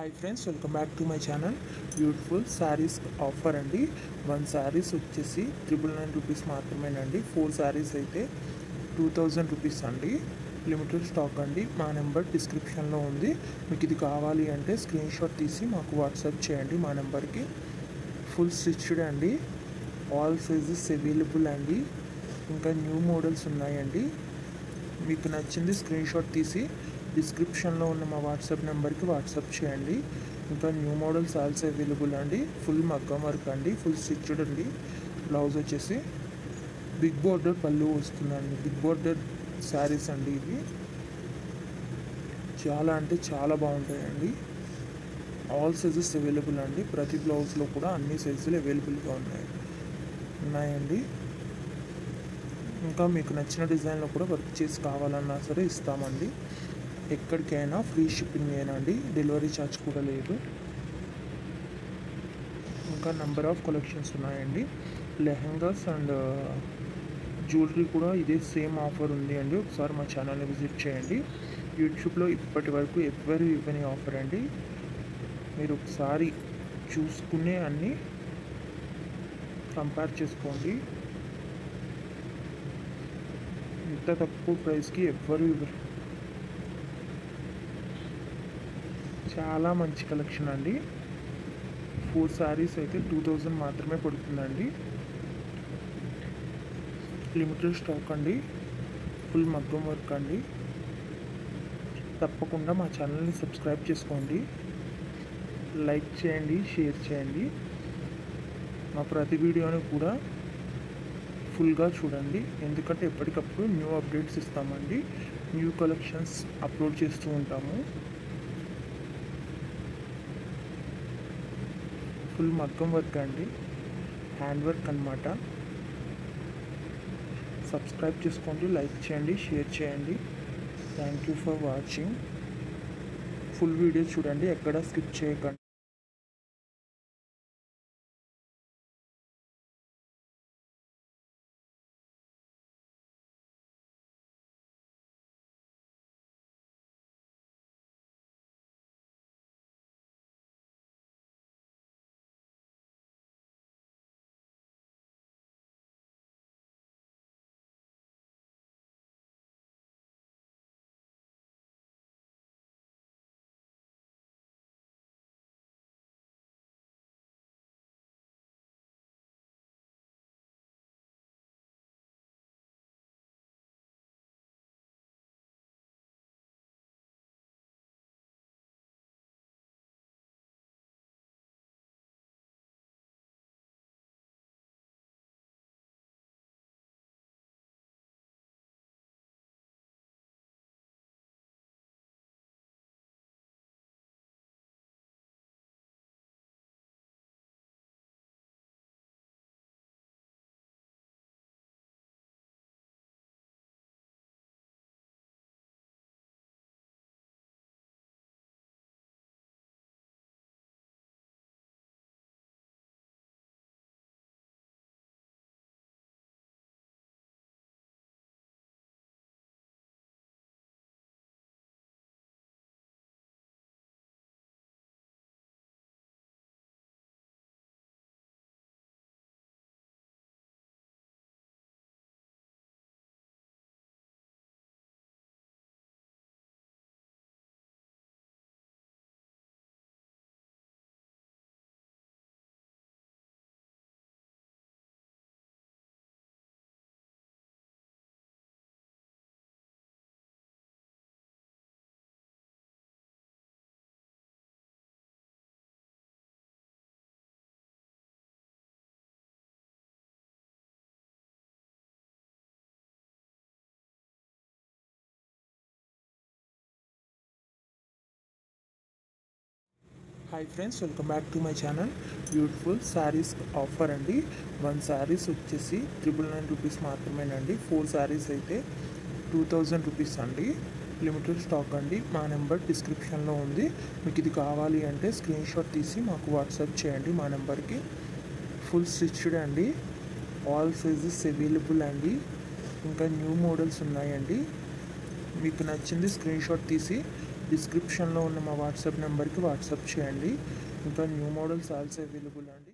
Hi friends, welcome back to my channel. Beautiful saris offer అండి. 1 శారీస్ వచ్చేసి 999 rupees మాత్రమేనండి. 4 శారీస్ అయితే 2000 రూపీస్ అండి. లిమిటెడ్ స్టాక్ అండి. మా నెంబర్ డిస్క్రిప్షన్లో ఉంది. మీకు ఇది కావాలి అంటే స్క్రీన్ షాట్ తీసి మాకు వాట్సాప్ చేయండి మా నెంబర్కి. ఫుల్ స్టిచ్డ్ అండి. ఆల్ సైజెస్ అవైలబుల్ అండి. ఇంకా న్యూ మోడల్స్ ఉన్నాయండి. మీకు నచ్చింది స్క్రీన్ షాట్ తీసి డిస్క్రిప్షన్లో ఉన్న మా వాట్సాప్ నెంబర్కి వాట్సాప్ చేయండి. ఇంకా న్యూ మోడల్స్ ఆల్సో అవైలబుల్ అండి. ఫుల్ మగ్గం వర్క్ అండి, ఫుల్ స్టిచ్డ్ అండి. బ్లౌజ్ వచ్చేసి బిగ్ బోర్డర్ పళ్ళు వస్తుందండి. బిగ్ బోర్డర్ శారీస్ అండి ఇవి. చాలా అంటే చాలా బాగుంటాయండి. ఆల్ సైజెస్ అవైలబుల్ అండి. ప్రతి బ్లౌజ్లో కూడా అన్ని సైజులు అవైలబుల్గా ఉన్నాయండి. ఇంకా మీకు నచ్చిన డిజైన్లో కూడా వర్క్ చేసి కావాలన్నా సరే ఇస్తామండి. ఎక్కడికైనా ఫ్రీ షిప్పింగ్ ఏనండి, డెలివరీ ఛార్జ్ కూడా లేదు. ఇంకా నెంబర్ ఆఫ్ కలెక్షన్స్ ఉన్నాయండి. లెహంగాస్ అండ్ జ్యువెలరీ కూడా ఇదే సేమ్ ఆఫర్ ఉంది అండి. ఒకసారి మా ఛానల్ని విజిట్ చేయండి. యూట్యూబ్లో ఇప్పటి వరకు ఎవ్వరు ఇవ్వని ఆఫర్ అండి. మీరు ఒకసారి చూసుకునే అన్నీ కంపేర్ చేసుకోండి. ఇంత తక్కువ ప్రైస్కి ఎవ్వరు ఇవ్వరు. చాలా మంచి కలెక్షన్ అండి. 4 శారీస్ అయితే 2000 మాత్రమే పడుతుందండి. లిమిటెడ్ స్టాక్ అండి. ఫుల్ మగ్గం వర్క్ అండి. తప్పకుండా మా ఛానల్ని సబ్స్క్రైబ్ చేసుకోండి, లైక్ చేయండి, షేర్ చేయండి. మా ప్రతి వీడియోని కూడా ఫుల్గా చూడండి, ఎందుకంటే ఎప్పటికప్పుడు న్యూ అప్డేట్స్ ఇస్తామండి. న్యూ కలెక్షన్స్ అప్లోడ్ చేస్తూ ఉంటాము. ఫుల్ మగ్గం వర్క్ అండి, హ్యాండ్ వర్క్ అన్నమాట. సబ్స్క్రైబ్ చేసుకోండి, లైక్ చేయండి, షేర్ చేయండి. Thank you for watching. Full video చూడండి, ఎక్కడ స్కిప్ చేయకండి. Hi friends, welcome back to my channel. Beautiful saris offer అండి. 1 శారీస్ వచ్చేసి 999 రూపీస్ మాత్రమేనండి. 4 శారీస్ అయితే 2000 రూపీస్ అండి. లిమిటెడ్ స్టాక్ అండి. మా నెంబర్ డిస్క్రిప్షన్లో ఉంది. మీకు ఇది కావాలి అంటే స్క్రీన్ షాట్ తీసి మాకు వాట్సాప్ చేయండి మా నెంబర్కి. ఫుల్ స్టిచ్డ్ అండి. ఆల్ సైజెస్ అవైలబుల్ అండి. ఇంకా న్యూ మోడల్స్ ఉన్నాయండి. మీకు నచ్చింది స్క్రీన్ షాట్ తీసి డిస్క్రిప్షన్లో ఉన్న మా వాట్సాప్ నెంబర్కి వాట్సాప్ చేయండి. ఇంకా న్యూ మోడల్స్ ఆల్సో అవైలబుల్ అండి.